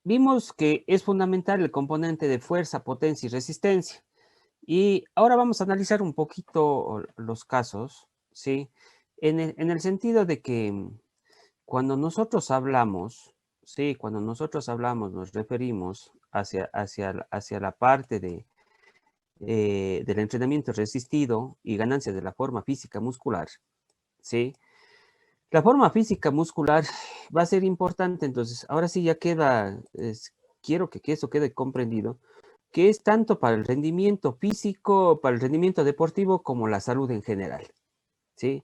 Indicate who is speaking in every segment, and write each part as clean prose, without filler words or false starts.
Speaker 1: vimos que es fundamental el componente de fuerza, potencia y resistencia. Y ahora vamos a analizar un poquito los casos, ¿sí? En el sentido de que cuando nosotros hablamos, sí, cuando nosotros hablamos, nos referimos hacia la parte del entrenamiento resistido y ganancia de la forma física muscular, ¿sí? La forma física muscular va a ser importante, entonces, ahora sí ya queda, quiero que eso quede comprendido, que es tanto para el rendimiento físico, para el rendimiento deportivo, como la salud en general, ¿sí?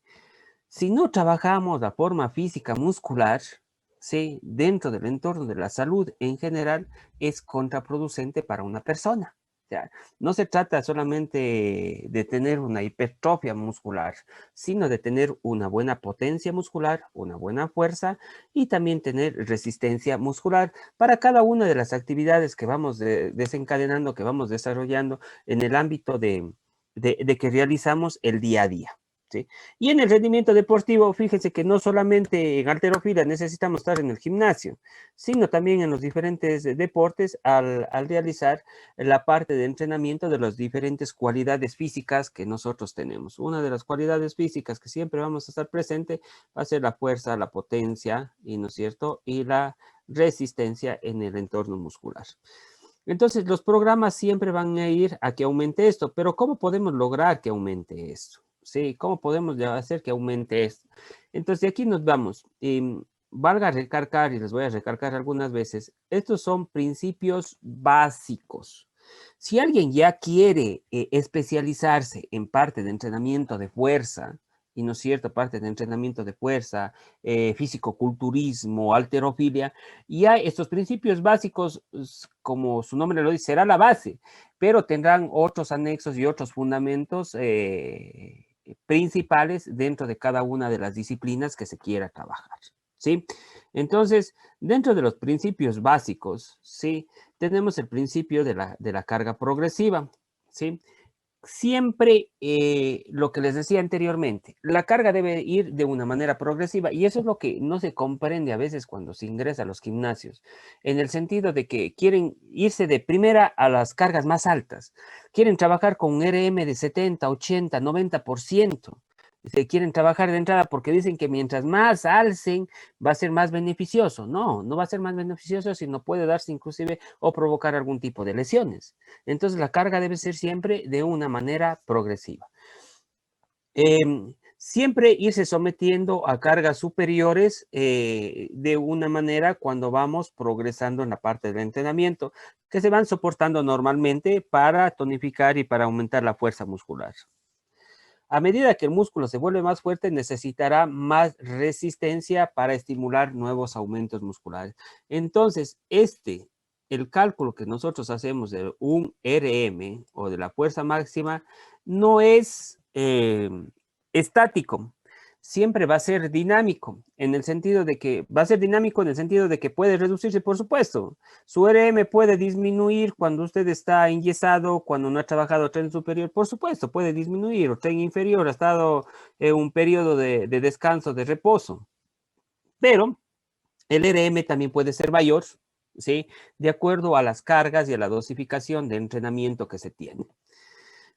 Speaker 1: Si no trabajamos la forma física muscular, ¿sí? Dentro del entorno de la salud en general, es contraproducente para una persona. O sea, no se trata solamente de tener una hipertrofia muscular, sino de tener una buena potencia muscular, una buena fuerza y también tener resistencia muscular para cada una de las actividades que vamos desencadenando, que vamos desarrollando en el ámbito de que realizamos el día a día. ¿Sí? Y en el rendimiento deportivo, fíjense que no solamente en halterofilia necesitamos estar en el gimnasio, sino también en los diferentes deportes al realizar la parte de entrenamiento de las diferentes cualidades físicas que nosotros tenemos. Una de las cualidades físicas que siempre vamos a estar presente va a ser la fuerza, la potencia, y ¿no es cierto? Y la resistencia en el entorno muscular. Entonces, los programas siempre van a ir a que aumente esto, pero ¿cómo podemos lograr que aumente esto? Sí, ¿cómo podemos hacer que aumente esto? Entonces, de aquí nos vamos. Valga recargar, y les voy a recargar algunas veces, estos son principios básicos. Si alguien ya quiere especializarse en parte de entrenamiento de fuerza, y no es cierto, parte de entrenamiento de fuerza, físico-culturismo, alterofilia, y hay estos principios básicos, como su nombre lo dice, será la base, pero tendrán otros anexos y otros fundamentos principales dentro de cada una de las disciplinas que se quiera trabajar, ¿sí? Entonces, dentro de los principios básicos, ¿sí? Tenemos el principio de la carga progresiva, ¿sí? Siempre lo que les decía anteriormente, la carga debe ir de una manera progresiva y eso es lo que no se comprende a veces cuando se ingresa a los gimnasios, en el sentido de que quieren irse de primera a las cargas más altas, quieren trabajar con un RM de 70, 80, 90%. Se quieren trabajar de entrada porque dicen que mientras más alcen va a ser más beneficioso. No, no va a ser más beneficioso, sino puede darse inclusive o provocar algún tipo de lesiones. Entonces la carga debe ser siempre de una manera progresiva. Siempre irse sometiendo a cargas superiores de una manera cuando vamos progresando en la parte del entrenamiento, que se van soportando normalmente para tonificar y para aumentar la fuerza muscular. A medida que el músculo se vuelve más fuerte, necesitará más resistencia para estimular nuevos aumentos musculares. Entonces, el cálculo que nosotros hacemos de un RM o de la fuerza máxima no es estático, siempre va a ser dinámico, en el sentido de que va a ser dinámico en el sentido de que puede reducirse, por supuesto. Su RM puede disminuir cuando usted está enyesado, cuando no ha trabajado tren superior, por supuesto, puede disminuir, o tren inferior, ha estado en un periodo de descanso, de reposo, pero el RM también puede ser mayor, ¿sí? De acuerdo a las cargas y a la dosificación de entrenamiento que se tiene.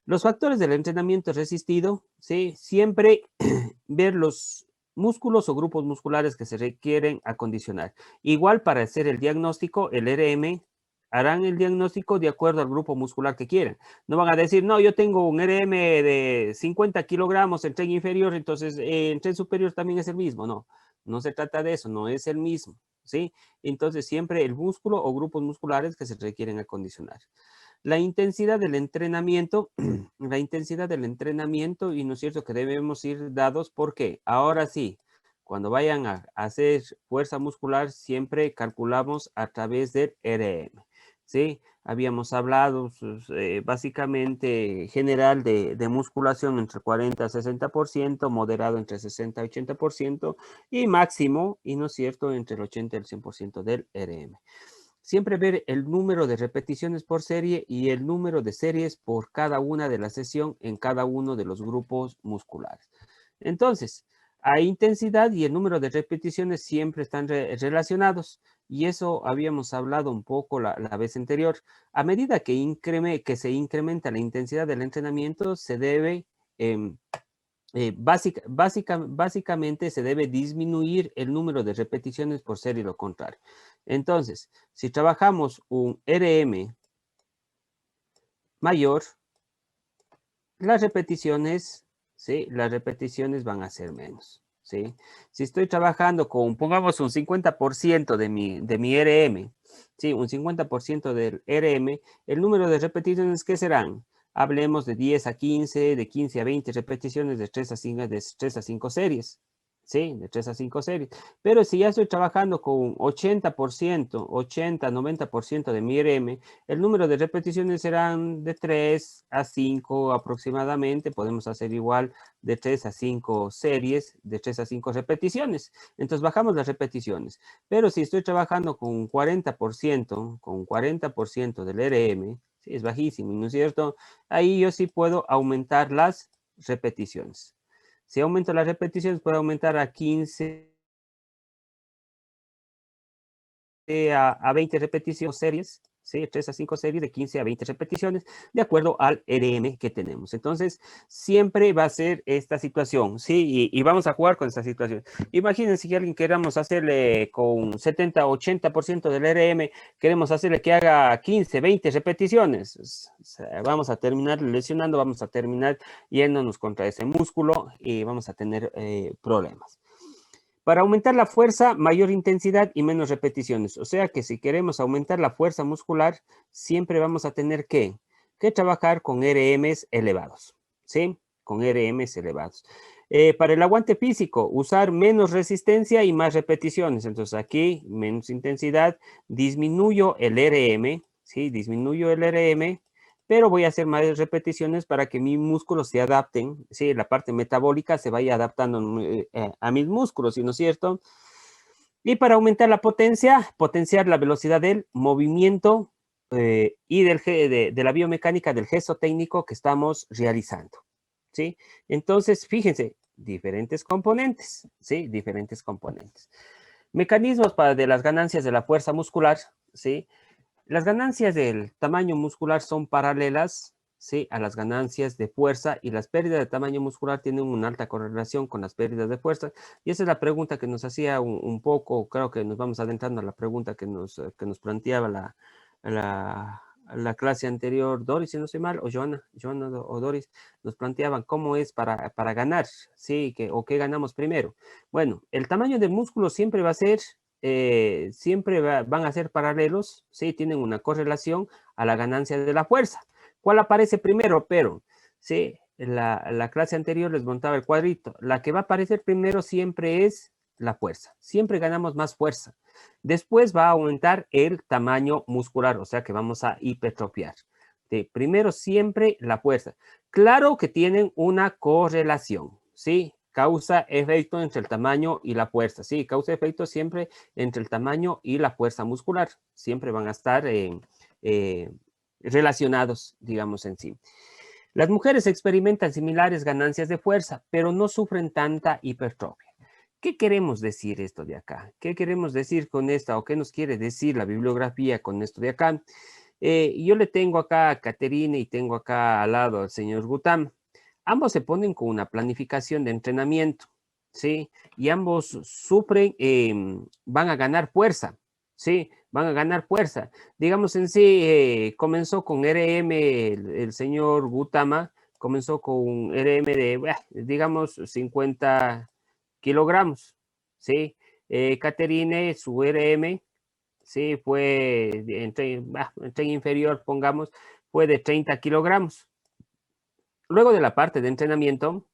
Speaker 1: Los factores del entrenamiento resistido, ¿sí? Siempre ver los músculos o grupos musculares que se requieren acondicionar. Igual para hacer el diagnóstico, el RM harán el diagnóstico de acuerdo al grupo muscular que quieran. No van a decir, no, yo tengo un RM de 50 kilogramos en tren inferior, entonces en tren superior también es el mismo. No, no se trata de eso, no es el mismo, ¿sí? Entonces siempre el músculo o grupos musculares que se requieren acondicionar. La intensidad del entrenamiento, la intensidad del entrenamiento, y no es cierto que debemos ir dados porque ahora sí, cuando vayan a hacer fuerza muscular, siempre calculamos a través del RM. ¿Sí? Habíamos hablado básicamente general de musculación entre 40 a 60%, moderado entre 60 a 80% y máximo, y no es cierto, entre el 80 y el 100% del RM. Siempre ver el número de repeticiones por serie y el número de series por cada una de la sesión en cada uno de los grupos musculares. Entonces, a intensidad y el número de repeticiones siempre están relacionados. Y eso habíamos hablado un poco la vez anterior. A medida que se incrementa la intensidad del entrenamiento, se debe, básicamente se debe disminuir el número de repeticiones por ser y lo contrario. Entonces, si trabajamos un RM mayor, las repeticiones, ¿sí? Las repeticiones van a ser menos, ¿sí? Si estoy trabajando con, pongamos un 50% de mi RM, ¿sí? Un 50% del RM, el número de repeticiones, ¿qué serán? Hablemos de 10 a 15, de 15 a 20 repeticiones, de 3 a 5, de 3 a 5 series, ¿sí? De 3 a 5 series. Pero si ya estoy trabajando con 80%, 80, 90% de mi RM, el número de repeticiones serán de 3 a 5 aproximadamente. Podemos hacer igual de 3 a 5 series, de 3 a 5 repeticiones. Entonces bajamos las repeticiones. Pero si estoy trabajando con 40% del RM, sí, es bajísimo, ¿no es cierto? Ahí yo sí puedo aumentar las repeticiones. Si aumento las repeticiones, puedo aumentar a 15 a 20 repeticiones series, ¿sí? 3 a 5 series de 15 a 20 repeticiones, de acuerdo al RM que tenemos. Entonces, siempre va a ser esta situación, ¿sí? Y vamos a jugar con esta situación. Imagínense que alguien queramos hacerle con 70, 80% del RM, queremos hacerle que haga 15, 20 repeticiones. O sea, vamos a terminar lesionando, vamos a terminar yéndonos contra ese músculo y vamos a tener problemas. Para aumentar la fuerza, mayor intensidad y menos repeticiones. O sea que si queremos aumentar la fuerza muscular, siempre vamos a tener que trabajar con RMs elevados, ¿sí? Con RMs elevados. Para el aguante físico, usar menos resistencia y más repeticiones. Entonces aquí, menos intensidad, disminuyo el RM, ¿sí? Disminuyo el RM, pero voy a hacer más repeticiones para que mis músculos se adapten, ¿sí? La parte metabólica se vaya adaptando a mis músculos, ¿sí? ¿No es cierto? Y para aumentar la potencia, potenciar la velocidad del movimiento y de la biomecánica del gesto técnico que estamos realizando, ¿sí? Entonces, fíjense, diferentes componentes, ¿sí? Diferentes componentes. Mecanismos de las ganancias de la fuerza muscular, ¿sí? Las ganancias del tamaño muscular son paralelas, ¿sí? A las ganancias de fuerza y las pérdidas de tamaño muscular tienen una alta correlación con las pérdidas de fuerza. Y esa es la pregunta que nos hacía un poco, creo que nos vamos adentrando a la pregunta que nos planteaba la clase anterior, Doris, si no estoy mal, o Joana o Doris, nos planteaban cómo es para ganar, ¿sí? O qué ganamos primero. Bueno, el tamaño del músculo siempre va a ser siempre van a ser paralelos, ¿sí? Tienen una correlación a la ganancia de la fuerza. ¿Cuál aparece primero? Pero, ¿sí? La clase anterior les montaba el cuadrito. La que va a aparecer primero siempre es la fuerza. Siempre ganamos más fuerza. Después va a aumentar el tamaño muscular, o sea que vamos a hipertrofiar. Primero siempre la fuerza. Claro que tienen una correlación, ¿sí? Causa-efecto entre el tamaño y la fuerza. Sí, causa-efecto siempre entre el tamaño y la fuerza muscular. Siempre van a estar eh, relacionados, digamos, en sí. Las mujeres experimentan similares ganancias de fuerza, pero no sufren tanta hipertrofia. ¿Qué queremos decir esto de acá? ¿Qué queremos decir con esta o qué nos quiere decir la bibliografía con esto de acá? Yo le tengo acá a Caterine y tengo acá al lado al señor Gutam. Ambos se ponen con una planificación de entrenamiento, ¿sí? Y ambos sufren, van a ganar fuerza, ¿sí? Van a ganar fuerza. Digamos en sí, comenzó con RM, el señor Gutama, comenzó con un RM de, digamos, 50 kilogramos, ¿sí? Caterine, su RM, sí, fue en tren inferior, pongamos, fue de 30 kilogramos. Luego de la parte de entrenamiento,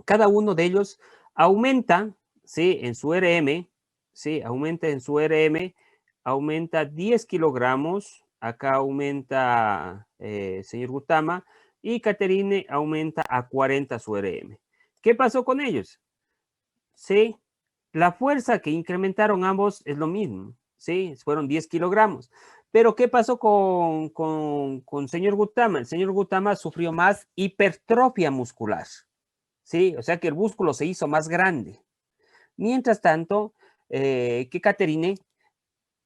Speaker 1: cada uno de ellos aumenta, ¿sí? En su RM, ¿sí? Aumenta en su RM, aumenta 10 kilogramos, acá aumenta señor Gutama, y Caterine aumenta a 40 su RM. ¿Qué pasó con ellos? Sí, la fuerza que incrementaron ambos es lo mismo, ¿sí? Fueron 10 kilogramos. Pero ¿qué pasó con señor Gutama? El señor Gutama sufrió más hipertrofia muscular, ¿sí? O sea que el músculo se hizo más grande. Mientras tanto, que Caterine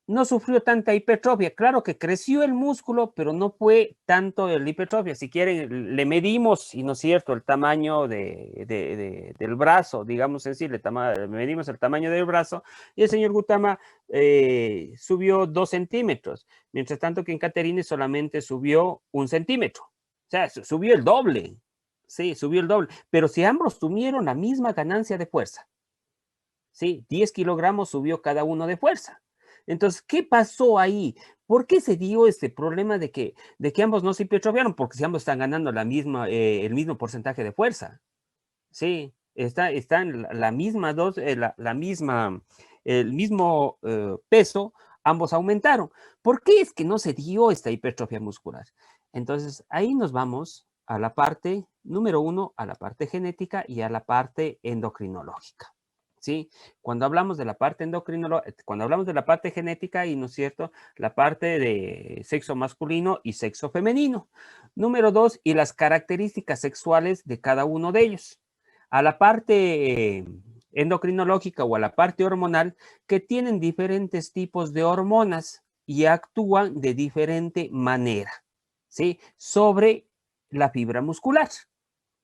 Speaker 1: no sufrió tanta hipertrofia. Claro que creció el músculo, pero no fue tanto la hipertrofia. Si quieren, le medimos, y no es cierto, el tamaño del brazo, digamos en sí, medimos el tamaño del brazo, y el señor Gutama subió 2 centímetros, mientras tanto que en Caterine solamente subió 1 centímetro. O sea, subió el doble. Sí, subió el doble. Pero si ambos tuvieron la misma ganancia de fuerza, ¿sí? 10 kilogramos subió cada uno de fuerza. Entonces, ¿qué pasó ahí? ¿Por qué se dio este problema de que ambos no se hipertrofiaron? Porque si ambos están ganando el mismo porcentaje de fuerza. Sí, están la misma el mismo peso, ambos aumentaron. ¿Por qué es que no se dio esta hipertrofia muscular? Entonces, ahí nos vamos a la parte, número 1, a la parte genética y a la parte endocrinológica. ¿Sí? Cuando hablamos de la parte cuando hablamos de la parte genética, y no es cierto, la parte de sexo masculino y sexo femenino. Número 2, y las características sexuales de cada uno de ellos. A la parte endocrinológica o a la parte hormonal, que tienen diferentes tipos de hormonas y actúan de diferente manera, ¿sí? Sobre la fibra muscular,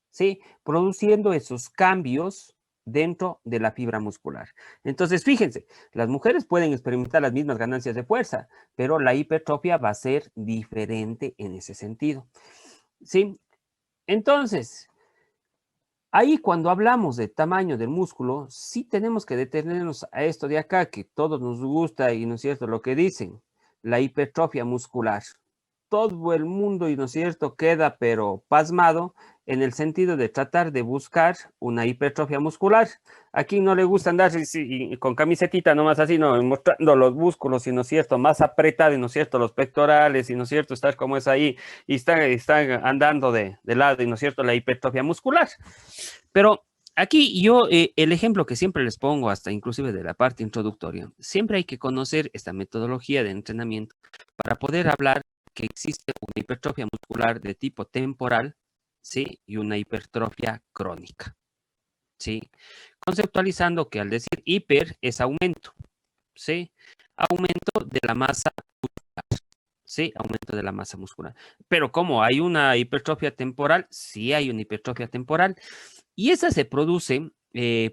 Speaker 1: ¿sí? Produciendo esos cambios dentro de la fibra muscular. Entonces, fíjense, las mujeres pueden experimentar las mismas ganancias de fuerza, pero la hipertrofia va a ser diferente en ese sentido, ¿sí? Entonces, ahí cuando hablamos de tamaño del músculo, sí tenemos que detenernos a esto de acá, que todos nos gusta y no es cierto lo que dicen, la hipertrofia muscular. Todo el mundo, y no es cierto, queda pero pasmado en el sentido de tratar de buscar una hipertrofia muscular. Aquí no le gusta andar con camisetita nomás así, no, mostrando los músculos, y no es cierto, más apretado, y no es cierto, los pectorales, y no es cierto, estar como es ahí, y están andando de lado, y no es cierto, la hipertrofia muscular. Pero aquí yo, el ejemplo que siempre les pongo, hasta inclusive de la parte introductoria, siempre hay que conocer esta metodología de entrenamiento para poder hablar que existe una hipertrofia muscular de tipo temporal, ¿sí? Y una hipertrofia crónica, ¿sí? Conceptualizando que al decir hiper es aumento, ¿sí? Aumento de la masa muscular, ¿sí? Aumento de la masa muscular. Pero ¿cómo? ¿Hay una hipertrofia temporal? Sí hay una hipertrofia temporal. Y esa se produce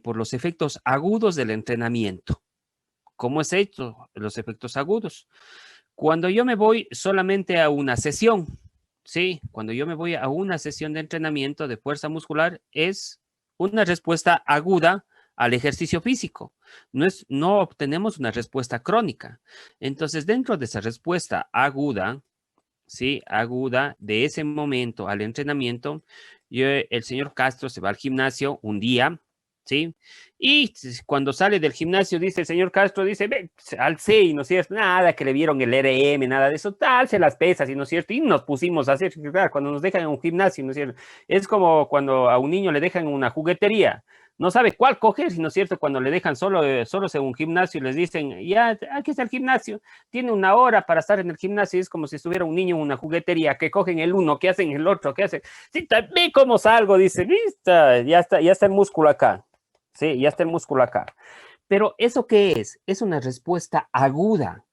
Speaker 1: por los efectos agudos del entrenamiento. ¿Cómo es esto? Los efectos agudos. Cuando yo me voy solamente a una sesión, ¿sí? Cuando yo me voy a una sesión de entrenamiento de fuerza muscular, es una respuesta aguda al ejercicio físico. No obtenemos una respuesta crónica. Entonces, dentro de esa respuesta aguda, ¿sí? Aguda de ese momento al entrenamiento, el señor Castro se va al gimnasio un día, ¿sí? Y cuando sale del gimnasio, dice el señor Castro, dice, ve, alcé, y no es cierto, nada, que le vieron el RM, nada de eso, tal, se las pesas, y no es cierto, y nos pusimos a hacer, claro, cuando nos dejan en un gimnasio, no es cierto, es como cuando a un niño le dejan en una juguetería, no sabe cuál coger, si no es cierto, cuando le dejan solos en un gimnasio y les dicen, ya, aquí está el gimnasio, tiene una hora para estar en el gimnasio, es como si estuviera un niño en una juguetería, que cogen el uno, que hacen el otro, que hacen, sí, ve cómo salgo, dice, vista, ya está el músculo acá, sí, ya está el músculo acá. Pero ¿eso qué es? Es una respuesta aguda.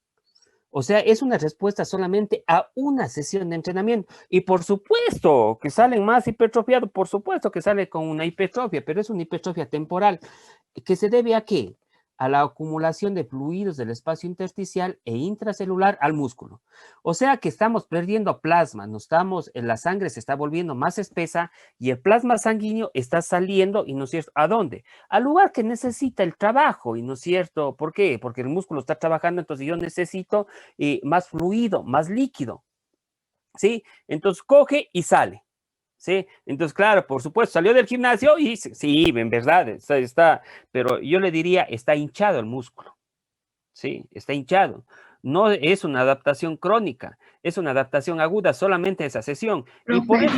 Speaker 1: O sea, es una respuesta solamente a una sesión de entrenamiento. Y por supuesto que salen más hipertrofiados, por supuesto que sale con una hipertrofia, pero es una hipertrofia temporal. ¿Que se debe a qué? A la acumulación de fluidos del espacio intersticial e intracelular al músculo. O sea que estamos perdiendo plasma, la sangre se está volviendo más espesa y el plasma sanguíneo está saliendo, y no es cierto, ¿a dónde? Al lugar que necesita el trabajo, y no es cierto, ¿por qué? Porque el músculo está trabajando, entonces yo necesito más fluido, más líquido, ¿sí? Entonces coge y sale. ¿Sí? Entonces, claro, por supuesto, salió del gimnasio y sí, en verdad, pero yo le diría, está hinchado el músculo, ¿sí? Está hinchado. No es una adaptación crónica, es una adaptación aguda solamente a esa sesión.
Speaker 2: Profe,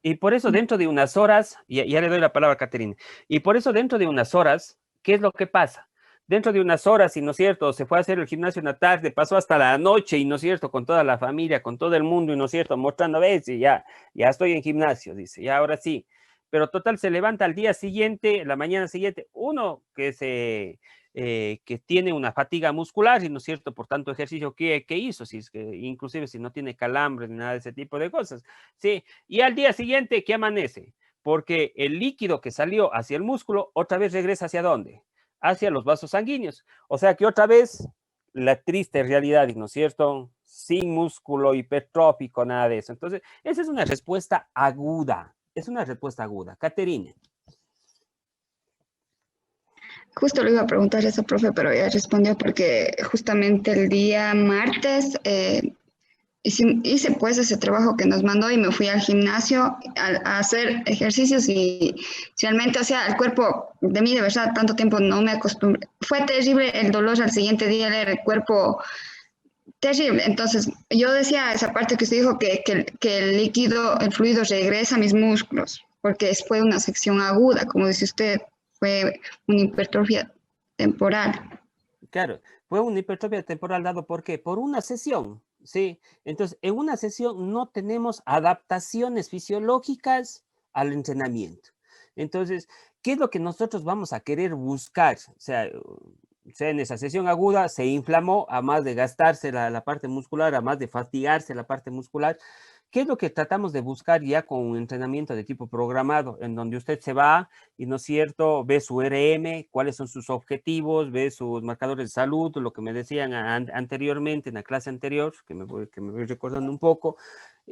Speaker 1: Y por eso dentro de unas horas, ya le doy la palabra a Caterina, y por eso dentro de unas horas, ¿qué es lo que pasa? Dentro de unas horas, y no es cierto, se fue a hacer el gimnasio en la tarde, pasó hasta la noche, y no es cierto, con toda la familia, con todo el mundo, y no es cierto, mostrando, ves, y ya estoy en gimnasio, dice, ya ahora sí. pero total se levanta al día siguiente, la mañana siguiente, uno que tiene una fatiga muscular, y no es cierto, por tanto ejercicio que hizo, si es que inclusive si no tiene calambres ni nada de ese tipo de cosas, ¿sí? Y al día siguiente, ¿qué amanece? Porque el líquido que salió hacia el músculo, otra vez regresa ¿hacia dónde? Hacia los vasos sanguíneos. O sea que otra vez la triste realidad, ¿no es cierto? Sin músculo hipertrófico, nada de eso. Entonces, esa es una respuesta aguda. Es una respuesta aguda. Caterine.
Speaker 2: Justo le iba a preguntar eso, profe, pero ya respondió porque justamente el día martes hice pues ese trabajo que nos mandó y me fui al gimnasio a hacer ejercicios y realmente, o sea, el cuerpo de mí de verdad tanto tiempo no me acostumbré. Fue terrible el dolor al siguiente día, era el cuerpo terrible. Entonces, yo decía esa parte que usted dijo que el líquido, el fluido regresa a mis músculos, porque fue una sección aguda, como dice usted, fue una hipertrofia temporal.
Speaker 1: Claro, fue una hipertrofia temporal dado ¿por qué? Por una sesión, ¿sí? Entonces, en una sesión no tenemos adaptaciones fisiológicas al entrenamiento. Entonces, ¿qué es lo que nosotros vamos a querer buscar? O sea, en esa sesión aguda se inflamó, a más de gastarse la parte muscular, a más de fatigarse la parte muscular. ¿Qué es lo que tratamos de buscar ya con un entrenamiento de tipo programado, en donde usted se va y, no es cierto, ve su RM, cuáles son sus objetivos, ve sus marcadores de salud, lo que me decían anteriormente, en la clase anterior, que me voy recordando un poco?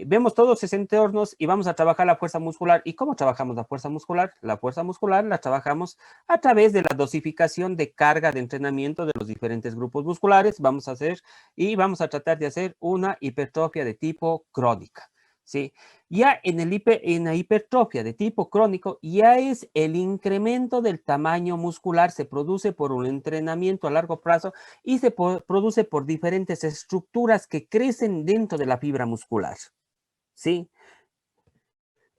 Speaker 1: Vemos todos esos entornos y vamos a trabajar la fuerza muscular. ¿Y cómo trabajamos la fuerza muscular? La fuerza muscular la trabajamos a través de la dosificación de carga de entrenamiento de los diferentes grupos musculares. Vamos a hacer y vamos a tratar de hacer una hipertrofia de tipo crónica. ¿Sí? Ya en la hipertrofia de tipo crónico, ya es el incremento del tamaño muscular, se produce por un entrenamiento a largo plazo y se produce por diferentes estructuras que crecen dentro de la fibra muscular. ¿Sí?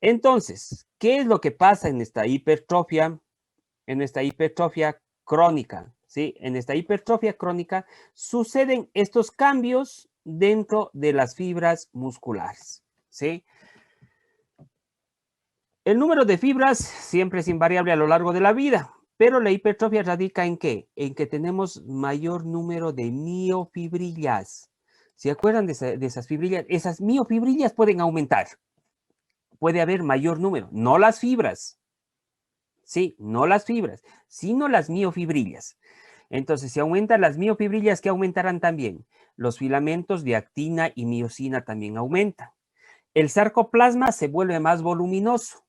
Speaker 1: Entonces, ¿qué es lo que pasa en esta hipertrofia? En esta hipertrofia crónica, ¿sí? En esta hipertrofia crónica suceden estos cambios dentro de las fibras musculares, ¿sí? El número de fibras siempre es invariable a lo largo de la vida, pero la hipertrofia radica ¿en qué? En que tenemos mayor número de miofibrillas. ¿Se acuerdan de esas fibrillas? Esas miofibrillas pueden aumentar. Puede haber mayor número, no las fibras, sí, no las fibras, sino las miofibrillas. Entonces, si aumentan las miofibrillas, ¿qué aumentarán también? Los filamentos de actina y miosina también aumentan. El sarcoplasma se vuelve más voluminoso.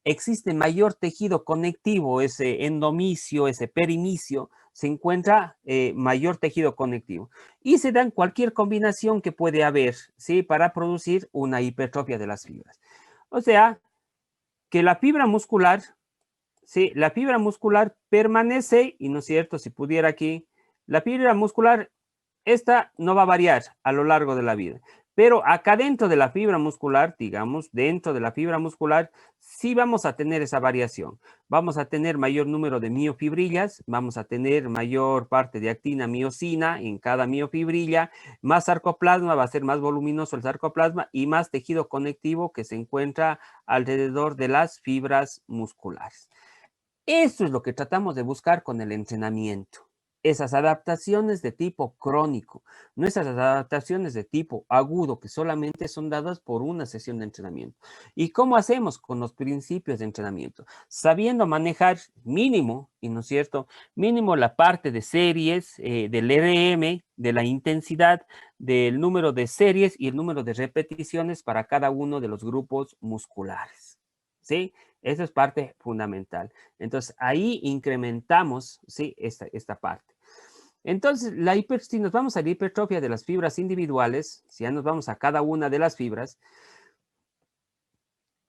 Speaker 1: Existe mayor tejido conectivo, ese endomicio, ese perimicio, se encuentra mayor tejido conectivo. Y se dan cualquier combinación que puede haber, ¿sí? Para producir una hipertrofia de las fibras. O sea, que la fibra muscular, ¿sí? La fibra muscular permanece, y no es cierto, si pudiera aquí, la fibra muscular, esta no va a variar a lo largo de la vida. Pero acá dentro de la fibra muscular, digamos, dentro de la fibra muscular, sí vamos a tener esa variación. Vamos a tener mayor número de miofibrillas, vamos a tener mayor parte de actina, miosina en cada miofibrilla, más sarcoplasma, va a ser más voluminoso el sarcoplasma y más tejido conectivo que se encuentra alrededor de las fibras musculares. Eso es lo que tratamos de buscar con el entrenamiento. Esas adaptaciones de tipo crónico, no esas adaptaciones de tipo agudo que solamente son dadas por una sesión de entrenamiento. ¿Y cómo hacemos con los principios de entrenamiento? Sabiendo manejar mínimo, y no es cierto, mínimo la parte de series, del RM, de la intensidad, del número de series y el número de repeticiones para cada uno de los grupos musculares. ¿Sí? Eso es parte fundamental. Entonces, ahí incrementamos, ¿sí? Esta parte. Entonces, si nos vamos a la hipertrofia de las fibras individuales, si ya nos vamos a cada una de las fibras,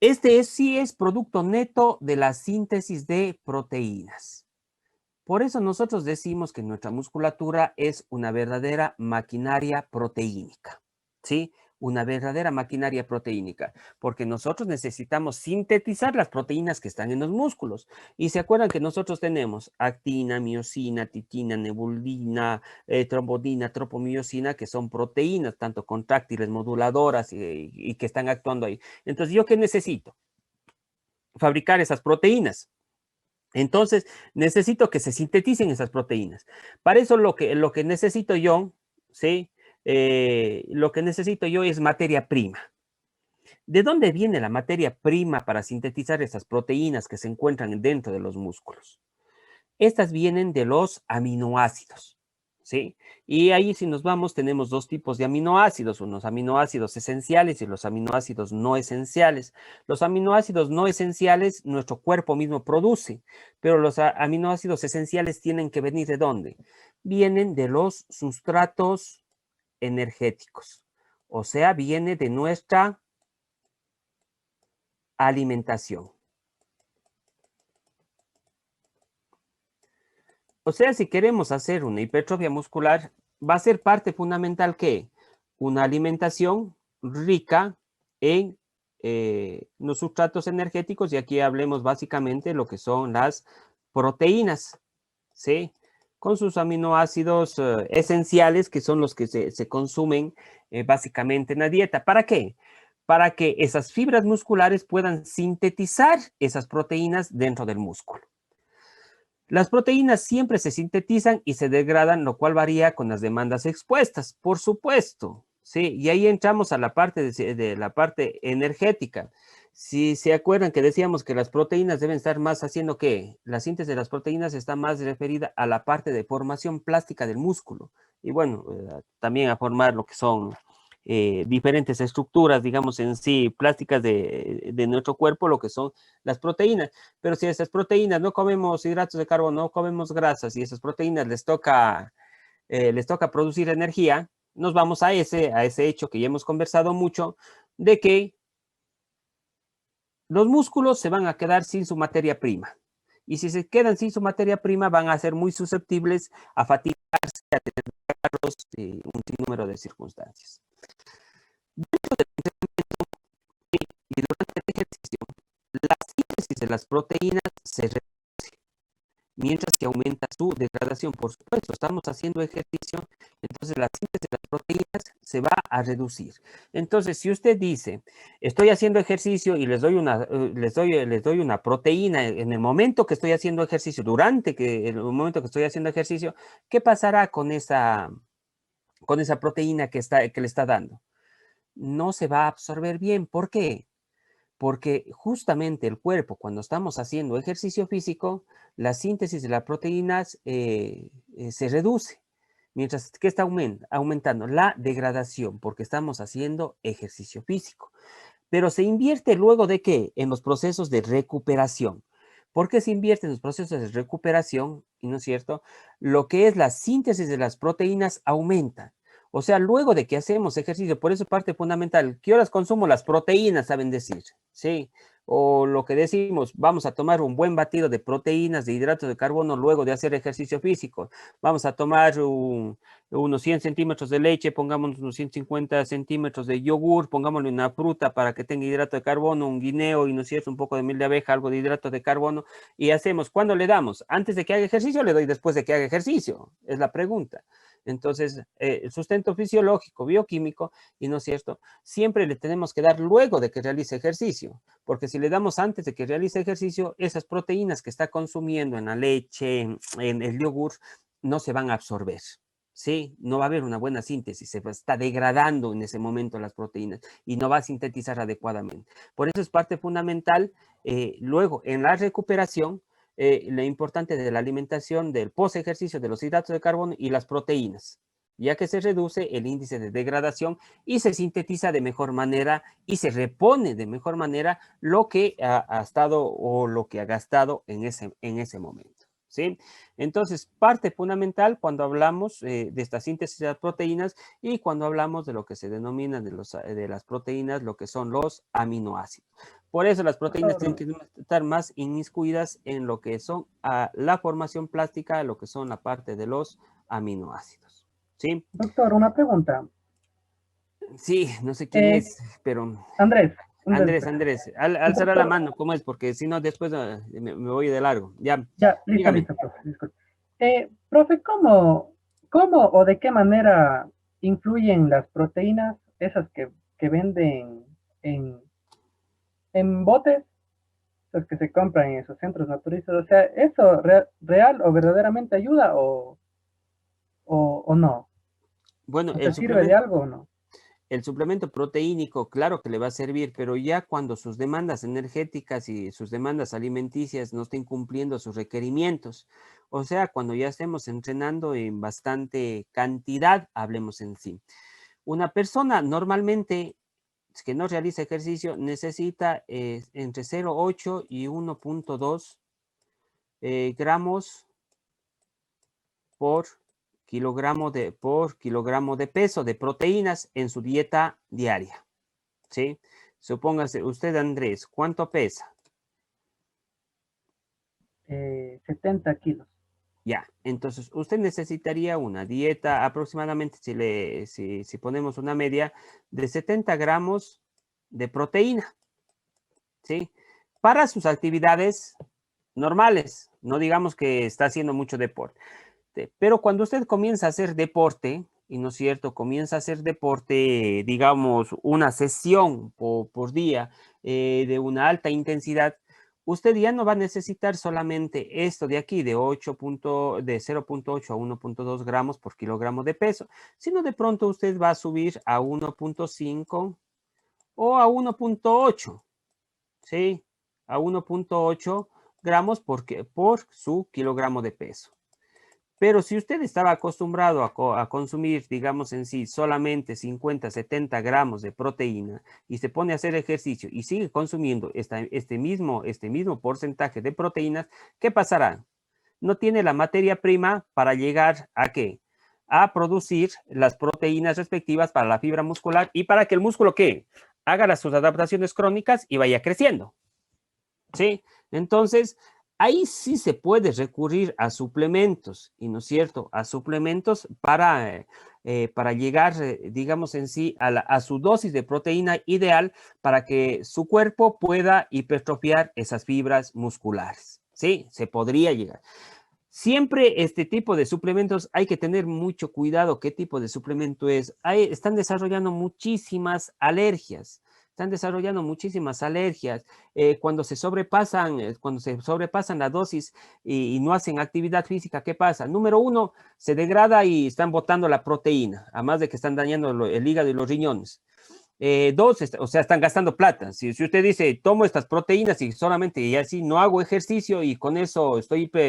Speaker 1: sí es producto neto de la síntesis de proteínas. Por eso nosotros decimos que nuestra musculatura es una verdadera maquinaria proteínica, ¿sí? Una verdadera maquinaria proteínica, porque nosotros necesitamos sintetizar las proteínas que están en los músculos. Y se acuerdan que nosotros tenemos actina, miosina, titina, nebulina, trombodina, tropomiosina, que son proteínas, tanto contráctiles, moduladoras y que están actuando ahí. Entonces, ¿yo qué necesito? fabricar esas proteínas. Entonces, necesito que se sinteticen esas proteínas. Para eso lo que necesito yo, ¿sí? Lo que necesito yo es materia prima. ¿De dónde viene la materia prima para sintetizar esas proteínas que se encuentran dentro de los músculos? Estas vienen de los aminoácidos, ¿sí? Y ahí si nos vamos tenemos dos tipos de aminoácidos, unos aminoácidos esenciales y los aminoácidos no esenciales. Los aminoácidos no esenciales nuestro cuerpo mismo produce, pero los aminoácidos esenciales tienen que venir ¿de dónde? Vienen de los sustratos energéticos, o sea, viene de nuestra alimentación. O sea, si queremos hacer una hipertrofia muscular, va a ser parte fundamental que una alimentación rica en los sustratos energéticos, y aquí hablemos básicamente lo que son las proteínas, ¿sí? Con sus aminoácidos esenciales, que son los que se consumen básicamente en la dieta. ¿Para qué? Para que esas fibras musculares puedan sintetizar esas proteínas dentro del músculo. Las proteínas siempre se sintetizan y se degradan, lo cual varía con las demandas expuestas, por supuesto, ¿sí? Y ahí entramos a la parte de la parte energética. Si se acuerdan que decíamos que las proteínas deben estar más haciendo ¿qué? La síntesis de las proteínas está más referida a la parte de formación plástica del músculo. Y bueno, también a formar lo que son diferentes estructuras, digamos en sí, plásticas de nuestro cuerpo, lo que son las proteínas. Pero si esas proteínas no comemos hidratos de carbono, no comemos grasas y esas proteínas les toca producir energía, nos vamos a ese hecho que ya hemos conversado mucho, de que los músculos se van a quedar sin su materia prima. Y si se quedan sin su materia prima, van a ser muy susceptibles a fatigarse, a tener un sinnúmero de circunstancias. Y durante el ejercicio, la síntesis de las proteínas se reduce, mientras que aumenta su degradación. Por supuesto, estamos haciendo ejercicio, entonces la síntesis de las proteínas se va a reducir. Entonces, si usted dice, estoy haciendo ejercicio y les doy una proteína en el momento que estoy haciendo ejercicio, el momento que estoy haciendo ejercicio, ¿qué pasará con esa proteína que le está dando? No se va a absorber bien. ¿Por qué? Porque justamente el cuerpo, cuando estamos haciendo ejercicio físico, la síntesis de las proteínas se reduce, mientras que está aumentando la degradación, porque estamos haciendo ejercicio físico. Pero se invierte luego de qué? En los procesos de recuperación. ¿Por qué se invierte en los procesos de recuperación? ¿Y no es cierto? Lo que es la síntesis de las proteínas aumenta. O sea, luego de que hacemos ejercicio, por eso parte fundamental, ¿qué horas consumo las proteínas? Saben decir, ¿sí? O lo que decimos, vamos a tomar un buen batido de proteínas, de hidratos de carbono luego de hacer ejercicio físico. Vamos a tomar unos 100 centímetros de leche, pongamos unos 150 centímetros de yogur, pongámosle una fruta para que tenga hidrato de carbono, un guineo y no sé, un poco de miel de abeja, algo de hidrato de carbono, y hacemos, ¿cuándo le damos? ¿Antes de que haga ejercicio o le doy después de que haga ejercicio? Es la pregunta. Entonces, el sustento fisiológico, bioquímico, y no es cierto, siempre le tenemos que dar luego de que realice ejercicio, porque si le damos antes de que realice ejercicio, esas proteínas que está consumiendo en la leche, en el yogur, no se van a absorber. Sí, no va a haber una buena síntesis, se está degradando en ese momento las proteínas y no va a sintetizar adecuadamente. Por eso es parte fundamental, luego en la recuperación, lo importante de la alimentación, del post-ejercicio, de los hidratos de carbono y las proteínas, ya que se reduce el índice de degradación y se sintetiza de mejor manera y se repone de mejor manera lo que ha estado o lo que ha gastado en ese momento. ¿Sí? Entonces, parte fundamental cuando hablamos de esta síntesis de las proteínas y cuando hablamos de lo que se denomina de las proteínas, lo que son los aminoácidos. Por eso las proteínas tienen que estar más inmiscuidas en lo que son la formación plástica, lo que son la parte de los aminoácidos. ¿Sí?
Speaker 3: Doctor, una pregunta.
Speaker 1: Sí, no sé quién es, pero...
Speaker 3: Andrés.
Speaker 1: Alzará la mano, ¿cómo es? Porque si no, después me voy de largo. Ya,
Speaker 3: listo, profe. Disculpe. Profe, ¿cómo o de qué manera influyen las proteínas, esas que venden en botes, estos que se compran en esos centros naturistas, o sea, ¿eso real o verdaderamente ayuda o no?
Speaker 1: Bueno,
Speaker 3: O sea, ¿sirve de algo o no?
Speaker 1: el suplemento proteínico, claro que le va a servir, pero ya cuando sus demandas energéticas y sus demandas alimenticias no estén cumpliendo sus requerimientos, o sea, cuando ya estemos entrenando en bastante cantidad, hablemos en sí. Una persona normalmente que no realiza ejercicio necesita entre 0,8 y 1,2 gramos por kilogramo de peso de proteínas en su dieta diaria, ¿sí? Supóngase, usted, Andrés, ¿cuánto pesa?
Speaker 3: 70 kilos.
Speaker 1: Ya, entonces usted necesitaría una dieta aproximadamente, si ponemos una media, de 70 gramos de proteína, ¿sí? Para sus actividades normales, no digamos que está haciendo mucho deporte. Pero cuando usted comienza a hacer deporte, y no es cierto, comienza a hacer deporte, digamos, una sesión por día de una alta intensidad, usted ya no va a necesitar solamente esto de aquí, de 0,8 a 1,2 gramos por kilogramo de peso, sino de pronto usted va a subir a 1,5 o a 1,8, ¿sí? A 1,8 gramos por su kilogramo de peso. Pero si usted estaba acostumbrado a consumir, digamos en sí, solamente 50, 70 gramos de proteína y se pone a hacer ejercicio y sigue consumiendo este mismo porcentaje de proteínas, ¿qué pasará? No tiene la materia prima para llegar a ¿qué? A producir las proteínas respectivas para la fibra muscular y para que el músculo ¿qué? Haga sus adaptaciones crónicas y vaya creciendo. ¿Sí? Entonces, ahí sí se puede recurrir a suplementos, y no es cierto, a suplementos para llegar, digamos en sí, a su dosis de proteína ideal para que su cuerpo pueda hipertrofiar esas fibras musculares. Sí, se podría llegar. Siempre este tipo de suplementos hay que tener mucho cuidado qué tipo de suplemento es. Están desarrollando muchísimas alergias. Están desarrollando muchísimas alergias. Cuando se sobrepasan la dosis y no hacen actividad física, ¿qué pasa? Número uno, se degrada y están botando la proteína, además de que están dañando el hígado y los riñones. Dos, o sea, están gastando plata. Si usted dice, tomo estas proteínas y solamente y así no hago ejercicio y con eso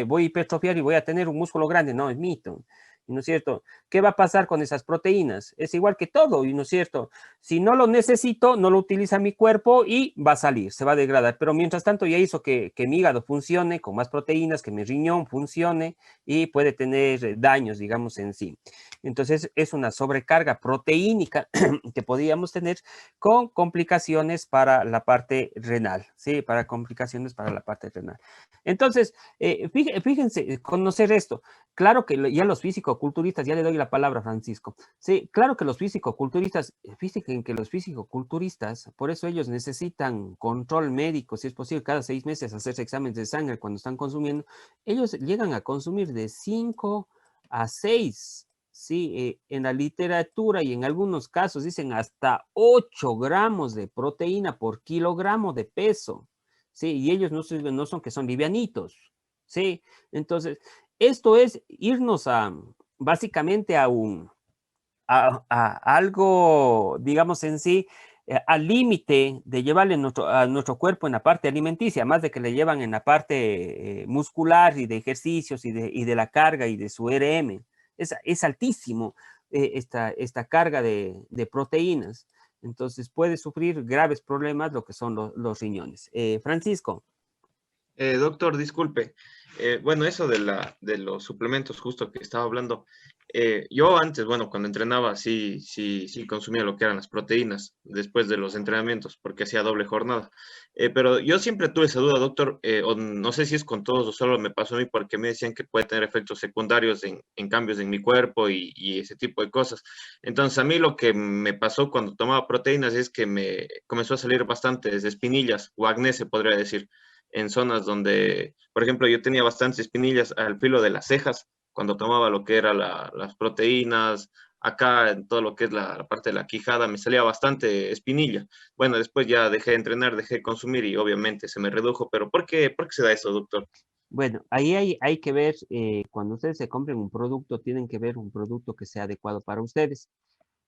Speaker 1: voy a hipertrofiar y voy a tener un músculo grande, no, es mito. ¿No es cierto? ¿Qué va a pasar con esas proteínas? Es igual que todo, ¿no es cierto? Si no lo necesito, no lo utiliza mi cuerpo y va a salir, se va a degradar. Pero mientras tanto ya hizo que mi hígado funcione con más proteínas, que mi riñón funcione y puede tener daños, digamos, en sí. Entonces es una sobrecarga proteínica que podríamos tener con complicaciones para la parte renal, ¿sí? Para complicaciones para la parte renal. Entonces, fíjense, conocer esto. Claro que ya los físico-culturistas, ya le doy la palabra a Francisco. Sí, claro que los físico-culturistas, fíjense que los físico-culturistas, por eso ellos necesitan control médico, si es posible, cada 6 meses hacerse exámenes de sangre cuando están consumiendo. Ellos llegan a consumir de 5 a 6. Sí, en la literatura y en algunos casos dicen hasta 8 gramos de proteína por kilogramo de peso. Sí, y ellos no son que son livianitos. Sí, entonces, esto es irnos básicamente a algo, digamos en sí, al límite de llevarle a nuestro cuerpo en la parte alimenticia, más de que le llevan en la parte muscular y de ejercicios y de la carga y de su RM. Es altísimo esta carga de proteínas. Entonces puede sufrir graves problemas lo que son los riñones. Francisco.
Speaker 4: Doctor, disculpe. Bueno, eso de los suplementos justo que estaba hablando. Yo antes, bueno, cuando entrenaba, sí consumía lo que eran las proteínas después de los entrenamientos, porque hacía doble jornada. Pero yo siempre tuve esa duda, doctor, o no sé si es con todos o solo me pasó a mí, porque me decían que puede tener efectos secundarios en cambios en mi cuerpo y ese tipo de cosas. Entonces, a mí lo que me pasó cuando tomaba proteínas es que me comenzó a salir bastantes espinillas o acné, se podría decir en zonas donde, por ejemplo, yo tenía bastantes espinillas al filo de las cejas cuando tomaba lo que eran las proteínas, acá en todo lo que es la parte de la quijada me salía bastante espinilla. Bueno, después ya dejé de entrenar, dejé de consumir y obviamente se me redujo, pero por qué se da eso, doctor?
Speaker 1: Bueno, ahí hay que ver, cuando ustedes se compren un producto, tienen que ver un producto que sea adecuado para ustedes.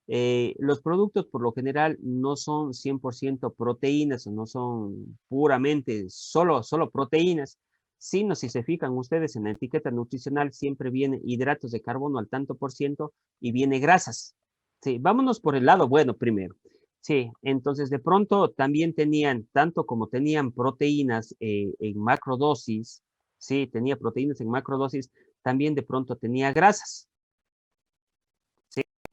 Speaker 1: Los productos por lo general no son 100% proteínas o no son puramente solo proteínas, sino si se fijan ustedes en la etiqueta nutricional siempre viene hidratos de carbono al tanto por ciento y viene grasas. Sí, vámonos por el lado bueno primero. Sí, entonces de pronto también tenían, tanto como tenían proteínas en macrodosis, sí, tenía proteínas en macrodosis, también de pronto tenía grasas.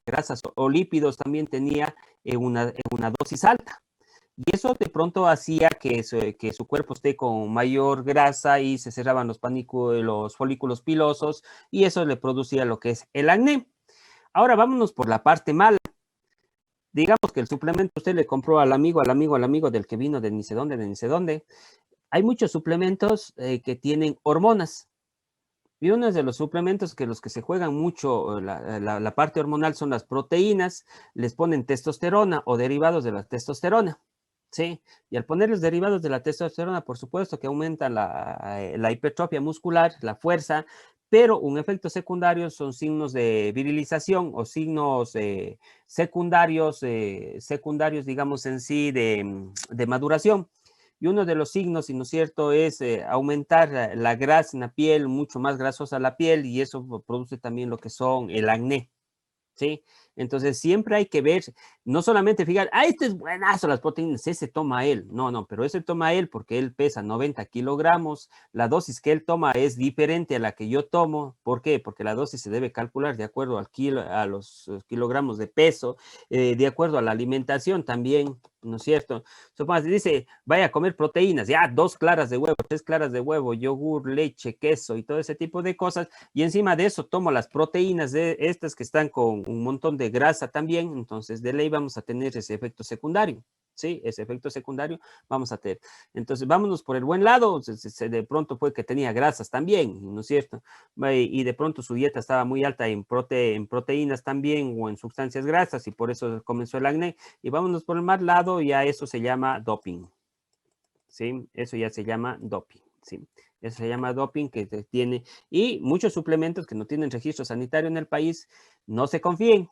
Speaker 1: Grasas o lípidos también tenía una dosis alta. Y eso de pronto hacía que su cuerpo esté con mayor grasa y se cerraban los folículos pilosos y eso le producía lo que es el acné. Ahora vámonos por la parte mala. Digamos que el suplemento usted le compró al amigo, del que vino de ni sé dónde, de ni sé dónde. Hay muchos suplementos que tienen hormonas. Y uno de los suplementos que los que se juegan mucho la parte hormonal son las proteínas, les ponen testosterona o derivados de la testosterona, ¿sí? Y al ponerles derivados de la testosterona, por supuesto que aumentan la hipertrofia muscular, la fuerza, pero un efecto secundario son signos de virilización o signos secundarios, digamos en sí, de maduración. Y uno de los signos, ¿no es cierto?, es aumentar la grasa en la piel, mucho más grasosa la piel, y eso produce también lo que son el acné, ¿sí? Entonces siempre hay que ver, no solamente fijar, este es buenazo las proteínas, ese toma él. No, no, pero ese toma él porque él pesa 90 kilogramos, la dosis que él toma es diferente a la que yo tomo. ¿Por qué? Porque la dosis se debe calcular de acuerdo a los kilogramos de peso, de acuerdo a la alimentación también, ¿no es cierto? Supongo que dice, vaya a comer proteínas, ya 2 claras de huevo, 3 claras de huevo, yogur, leche, queso y todo ese tipo de cosas, y encima de eso tomo las proteínas de estas que están con un montón de grasa también, entonces de ley vamos a tener ese efecto secundario, ¿sí? Ese efecto secundario vamos a tener. Entonces vámonos por el buen lado, de pronto fue que tenía grasas también, ¿no es cierto? Y de pronto su dieta estaba muy alta en proteínas también o en sustancias grasas y por eso comenzó el acné. Y vámonos por el mal lado, ya eso se llama doping, ¿sí? Eso ya se llama doping, ¿sí? Eso se llama doping que tiene, y muchos suplementos que no tienen registro sanitario en el país, no se confíen,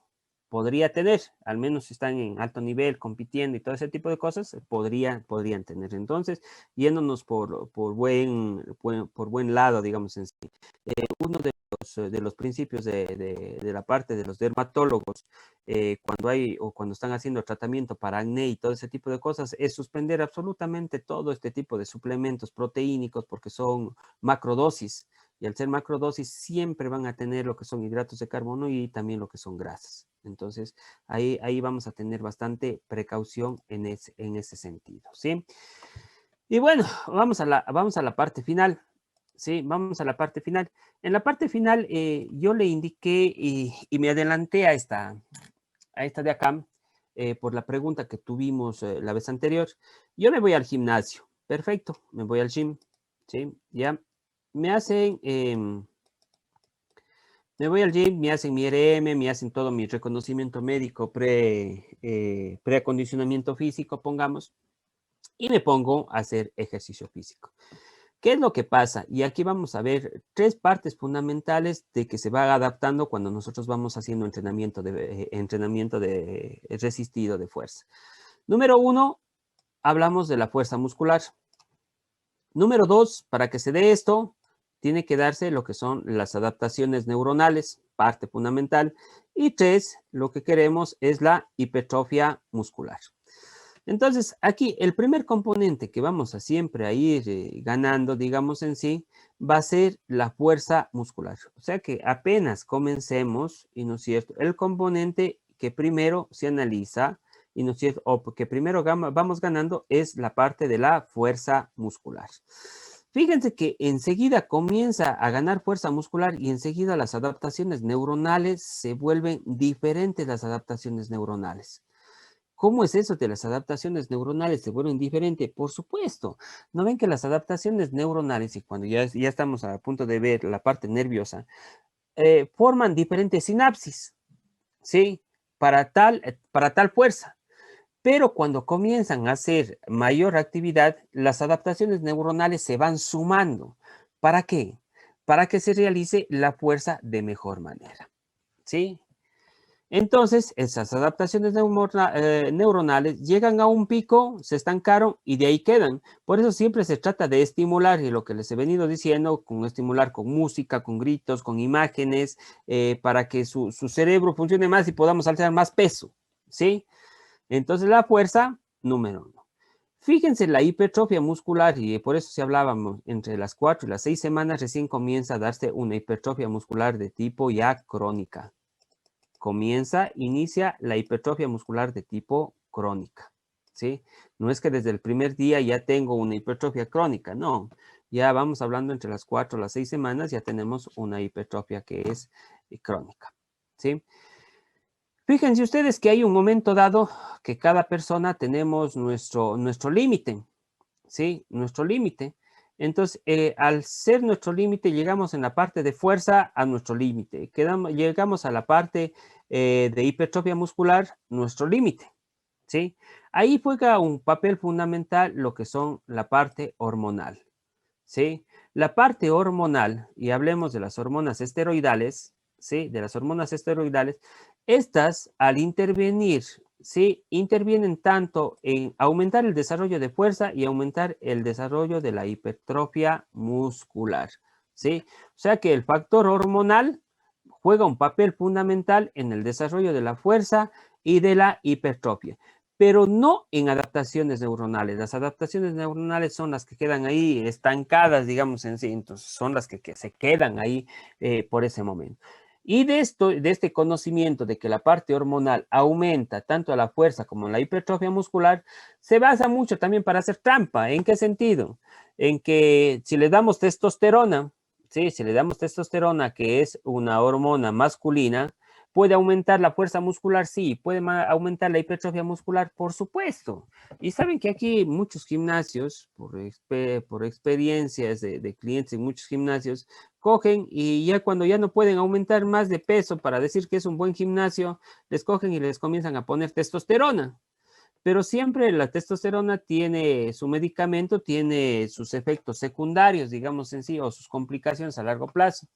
Speaker 1: podría tener, al menos si están en alto nivel, compitiendo y todo ese tipo de cosas, podrían tener. Entonces, yéndonos por buen lado, digamos en sí. Uno de los principios de la parte de los dermatólogos, cuando están haciendo tratamiento para acné y todo ese tipo de cosas, es suspender absolutamente todo este tipo de suplementos proteínicos porque son macrodosis. Y al ser macrodosis siempre van a tener lo que son hidratos de carbono y también lo que son grasas. Entonces, ahí vamos a tener bastante precaución en ese sentido, ¿sí? Y bueno, vamos a la parte final. Sí, vamos a la parte final. En la parte final yo le indiqué y me adelanté a esta de acá por la pregunta que tuvimos la vez anterior. Yo me voy al gimnasio. Perfecto, me voy al gym. Sí, ya. Me hacen, me voy al gym, me hacen mi RM, me hacen todo mi reconocimiento médico preacondicionamiento físico, pongamos, y me pongo a hacer ejercicio físico. ¿Qué es lo que pasa? Y aquí vamos a ver 3 partes fundamentales de que se va adaptando cuando nosotros vamos haciendo entrenamiento de resistido de fuerza. Número 1, hablamos de la fuerza muscular. Número 2, para que se dé esto, tiene que darse lo que son las adaptaciones neuronales, parte fundamental. Y 3, lo que queremos es la hipertrofia muscular. Entonces, aquí el primer componente que vamos a siempre a ir ganando, digamos en sí, va a ser la fuerza muscular. O sea que apenas comencemos, y no es cierto, el componente que primero se analiza, y no es cierto, o que primero vamos ganando es la parte de la fuerza muscular. Fíjense que enseguida comienza a ganar fuerza muscular y enseguida las adaptaciones neuronales se vuelven diferentes las adaptaciones neuronales. ¿Cómo es eso de las adaptaciones neuronales se vuelven diferentes? Por supuesto, ¿no ven que las adaptaciones neuronales, y cuando ya estamos a punto de ver la parte nerviosa, forman diferentes sinapsis? ¿sí? Para tal fuerza. Pero cuando comienzan a hacer mayor actividad, las adaptaciones neuronales se van sumando. ¿Para qué? Para que se realice la fuerza de mejor manera, ¿sí? Entonces, esas adaptaciones neuronales llegan a un pico, se estancaron y de ahí quedan. Por eso siempre se trata de estimular, y lo que les he venido diciendo, con estimular con música, con gritos, con imágenes, para que su cerebro funcione más y podamos alzar más peso, ¿sí? Entonces, la fuerza, número 1. Fíjense, la hipertrofia muscular, y por eso si hablábamos entre las 4 y las 6 semanas, recién comienza a darse una hipertrofia muscular de tipo ya crónica. Inicia la hipertrofia muscular de tipo crónica, ¿sí? No es que desde el primer día ya tengo una hipertrofia crónica, no. Ya vamos hablando entre las 4 y las 6 semanas, ya tenemos una hipertrofia que es crónica, ¿sí? Fíjense ustedes que hay un momento dado que cada persona tenemos nuestro límite, ¿sí? Nuestro límite. Entonces, al ser nuestro límite, llegamos en la parte de fuerza a nuestro límite. Llegamos a la parte de hipertrofia muscular, nuestro límite, ¿sí? Ahí juega un papel fundamental lo que son la parte hormonal, ¿sí? La parte hormonal, y hablemos de las hormonas esteroidales, ¿sí? De las hormonas esteroidales, estas al intervenir, ¿sí? Intervienen tanto en aumentar el desarrollo de fuerza y aumentar el desarrollo de la hipertrofia muscular, ¿sí? O sea que el factor hormonal juega un papel fundamental en el desarrollo de la fuerza y de la hipertrofia, pero no en adaptaciones neuronales. Las adaptaciones neuronales son las que quedan ahí estancadas, digamos en sí, entonces son las que se quedan ahí por ese momento. Y de este conocimiento de que la parte hormonal aumenta tanto la fuerza como la hipertrofia muscular, se basa mucho también para hacer trampa. ¿En qué sentido? En que si le damos testosterona, ¿sí? Si le damos testosterona, que es una hormona masculina, ¿puede aumentar la fuerza muscular? Sí. ¿Puede aumentar la hipertrofia muscular? Por supuesto. Y saben que aquí muchos gimnasios, por experiencias de clientes en muchos gimnasios, cogen y ya cuando ya no pueden aumentar más de peso para decir que es un buen gimnasio, les cogen y les comienzan a poner testosterona. Pero siempre la testosterona tiene su medicamento, tiene sus efectos secundarios, digamos en sí, o sus complicaciones a largo plazo.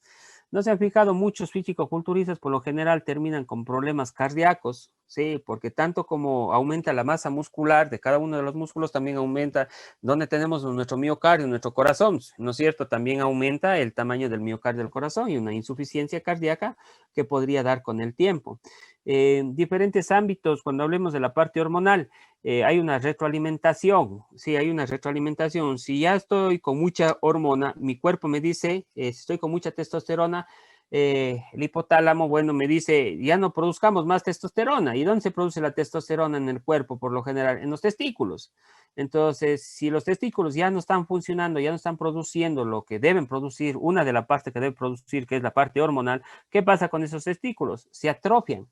Speaker 1: No se han fijado, muchos físico-culturistas por lo general terminan con problemas cardíacos, ¿sí? Porque tanto como aumenta la masa muscular de cada uno de los músculos, también aumenta donde tenemos nuestro miocardio, nuestro corazón, ¿no es cierto? También aumenta el tamaño del miocardio del corazón y una insuficiencia cardíaca que podría dar con el tiempo. En diferentes ámbitos, cuando hablemos de la parte hormonal, hay una retroalimentación, sí, hay una retroalimentación. Si ya estoy con mucha hormona, mi cuerpo me dice, si estoy con mucha testosterona, el hipotálamo, bueno, me dice, ya no produzcamos más testosterona. ¿Y dónde se produce la testosterona en el cuerpo, por lo general? En los testículos. Entonces, si los testículos ya no están funcionando, ya no están produciendo lo que deben producir, una de las partes que deben producir, que es la parte hormonal, ¿qué pasa con esos testículos? Se atrofian.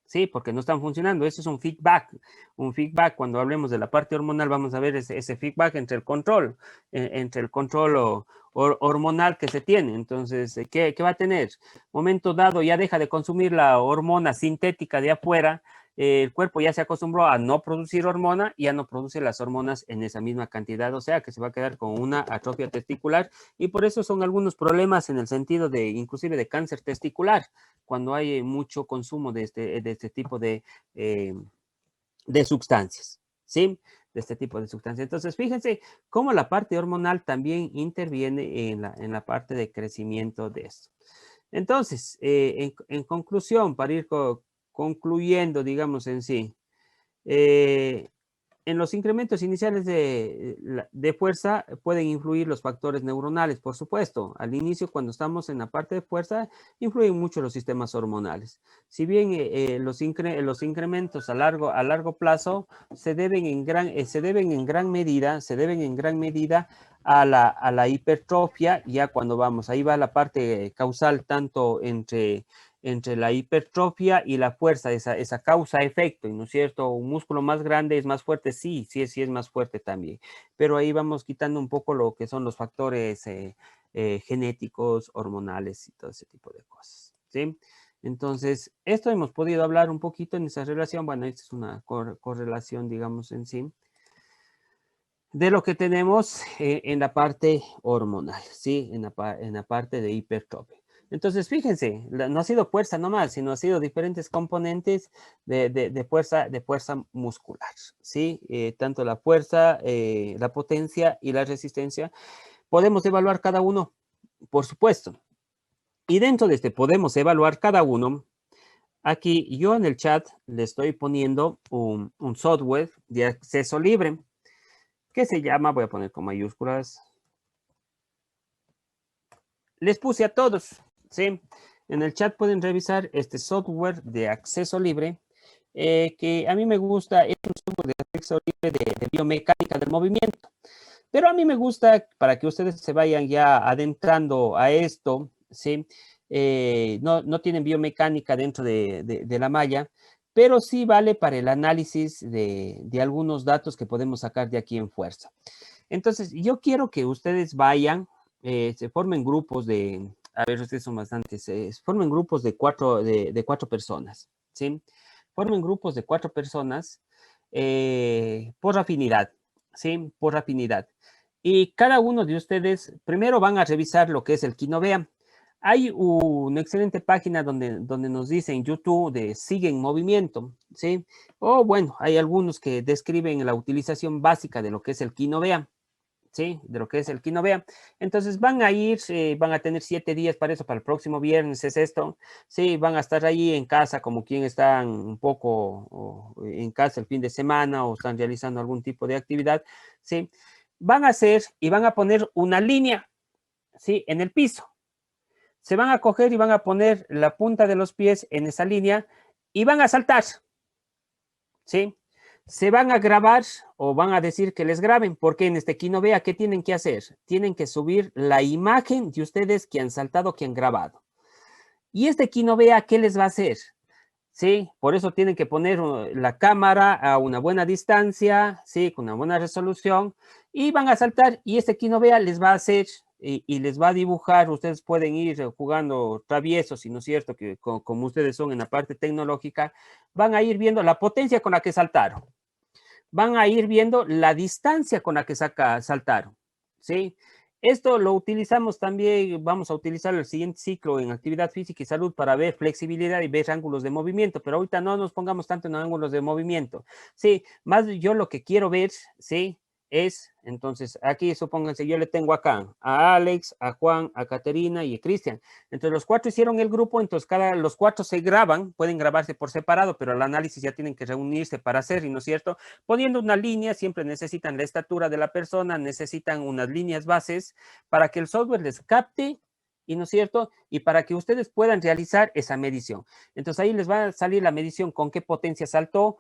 Speaker 1: Sí, porque no están funcionando. Eso es un feedback. Un feedback, cuando hablemos de la parte hormonal, vamos a ver ese feedback entre el control, hormonal que se tiene. Entonces, ¿qué va a tener? Momento dado, ya deja de consumir la hormona sintética de afuera. El cuerpo ya se acostumbró a no producir hormona y ya no produce las hormonas en esa misma cantidad. O sea, que se va a quedar con una atrofia testicular y por eso son algunos problemas en el sentido de, inclusive, de cáncer testicular cuando hay mucho consumo de este tipo de sustancias, ¿sí? De este tipo de sustancias. Entonces, fíjense cómo la parte hormonal también interviene en la parte de crecimiento de esto. Entonces, en conclusión, para ir concluyendo, digamos en sí, en los incrementos iniciales de fuerza pueden influir los factores neuronales, por supuesto. Al inicio, cuando estamos en la parte de fuerza, influyen mucho los sistemas hormonales. Si bien los incrementos a largo plazo se deben en gran medida a la hipertrofia, ya cuando vamos, ahí va la parte causal tanto entre la hipertrofia y la fuerza, esa causa-efecto, ¿no es cierto? Un músculo más grande es más fuerte, sí es más fuerte también, pero ahí vamos quitando un poco lo que son los factores genéticos, hormonales y todo ese tipo de cosas, ¿sí? Entonces, esto hemos podido hablar un poquito en esa relación. Bueno, esta es una correlación, digamos, en sí, de lo que tenemos en la parte hormonal, ¿sí? En la parte de hipertrofia. Entonces, fíjense, no ha sido fuerza nomás, sino ha sido diferentes componentes de fuerza muscular, ¿sí? Tanto la fuerza, la potencia y la resistencia. Podemos evaluar cada uno, por supuesto. Y dentro de este podemos evaluar cada uno. Aquí yo en el chat le estoy poniendo un software de acceso libre que se llama, voy a poner con mayúsculas, les puse a todos, ¿sí? En el chat pueden revisar este software de acceso libre, que a mí me gusta, es un software de acceso libre de biomecánica del movimiento, pero a mí me gusta, para que ustedes se vayan ya adentrando a esto, ¿sí? No tienen biomecánica dentro de la malla, pero sí vale para el análisis de algunos datos que podemos sacar de aquí en fuerza. Entonces, yo quiero que ustedes vayan, se formen grupos a ver, ustedes son bastantes, formen grupos de cuatro personas, ¿sí? Formen grupos de 4 personas por afinidad, ¿sí? Por afinidad. Y cada uno de ustedes primero van a revisar lo que es el Kinovea. Hay una excelente página donde nos dice en YouTube de Sigue en Movimiento, ¿sí? O bueno, hay algunos que describen la utilización básica de lo que es el Kinovea. ¿Sí? De lo que es el Kinovea. Entonces van a ir, van a tener 7 días para eso, para el próximo viernes es esto. Sí, van a estar ahí en casa como quien están un poco en casa el fin de semana o están realizando algún tipo de actividad. Sí, van a hacer y van a poner una línea, ¿sí? En el piso. Se van a coger y van a poner la punta de los pies en esa línea y van a saltar, ¿sí? Se van a grabar o van a decir que les graben, porque en este Kinovea, ¿qué tienen que hacer? Tienen que subir la imagen de ustedes que han saltado, que han grabado. Y este Kinovea, ¿qué les va a hacer? Sí, por eso tienen que poner la cámara a una buena distancia, sí, con una buena resolución, y van a saltar, y este Kinovea les va a hacer y les va a dibujar. Ustedes pueden ir jugando traviesos, si no es cierto, que como ustedes son en la parte tecnológica, van a ir viendo la potencia con la que saltaron, van a ir viendo la distancia con la que saltaron, ¿sí? Esto lo utilizamos también, vamos a utilizar el siguiente ciclo en actividad física y salud para ver flexibilidad y ver ángulos de movimiento, pero ahorita no nos pongamos tanto en ángulos de movimiento, ¿sí? Más yo lo que quiero ver, ¿sí? Es, entonces, aquí supónganse, yo le tengo acá a Alex, a Juan, a Caterina y a Cristian. Entonces, los 4 hicieron el grupo, entonces los 4 se graban, pueden grabarse por separado, pero el análisis ya tienen que reunirse para hacer, ¿no es cierto? Poniendo una línea, siempre necesitan la estatura de la persona, necesitan unas líneas bases para que el software les capte, ¿y no es cierto? Y para que ustedes puedan realizar esa medición. Entonces, ahí les va a salir la medición con qué potencia saltó,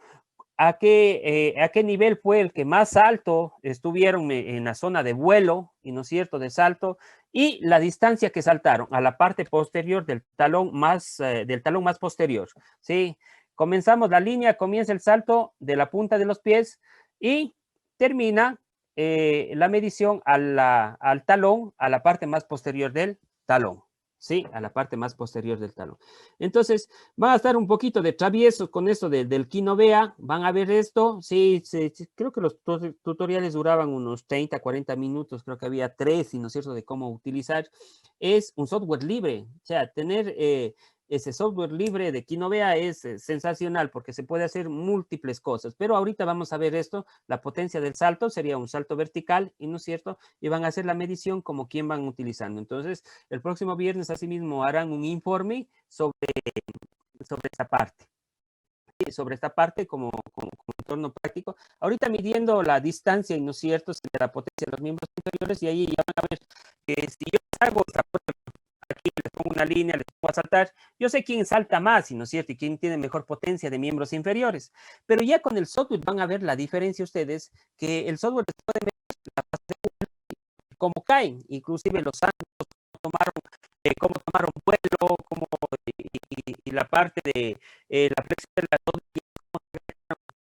Speaker 1: a qué nivel fue el que más alto estuvieron en la zona de vuelo, y no es cierto, de salto, y la distancia que saltaron a la parte posterior del talón más posterior, ¿sí? Comenzamos la línea, comienza el salto de la punta de los pies y termina la medición al talón, a la parte más posterior del talón. ¿Sí? A la parte más posterior del talón. Entonces, van a estar un poquito de traviesos con esto del Kinovea, van a ver esto, sí, creo que los tutoriales duraban unos 30, 40 minutos, creo que había 3, ¿no es cierto?, de cómo utilizar. Es un software libre, o sea, tener ese software libre de Kinovea es sensacional porque se puede hacer múltiples cosas, pero ahorita vamos a ver esto, la potencia del salto sería un salto vertical, ¿y no es cierto? Y van a hacer la medición como quien van utilizando. Entonces, el próximo viernes, asimismo, harán un informe sobre esta parte. Sobre esta parte como entorno práctico. Ahorita midiendo la distancia, ¿y no es cierto?, de la potencia de los miembros inferiores, y ahí ya van a ver que si yo hago esta prueba, aquí les pongo una línea, les pongo a saltar, yo sé quién salta más, ¿y no es cierto?, y quién tiene mejor potencia de miembros inferiores. Pero ya con el software van a ver la diferencia ustedes, que el software les puede medir la fase de cómo caen, inclusive los ángulos, cómo tomaron vuelo, y la parte de la flexión de la rodilla, cómo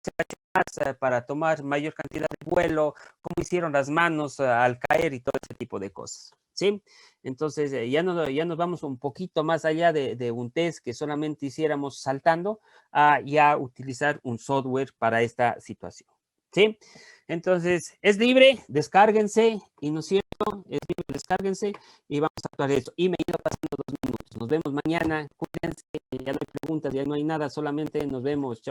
Speaker 1: se agachan más para tomar mayor cantidad de vuelo, cómo hicieron las manos al caer y todo ese tipo de cosas. ¿sí? Entonces, ya nos vamos un poquito más allá de un test que solamente hiciéramos saltando a ya utilizar un software para esta situación, ¿sí? Entonces, es libre, descárguense, y no es cierto, es libre, descárguense, y vamos a actuar esto. Y me he ido pasando 2 minutos. Nos vemos mañana, cuídense, ya no hay preguntas, ya no hay nada, solamente nos vemos. Chao.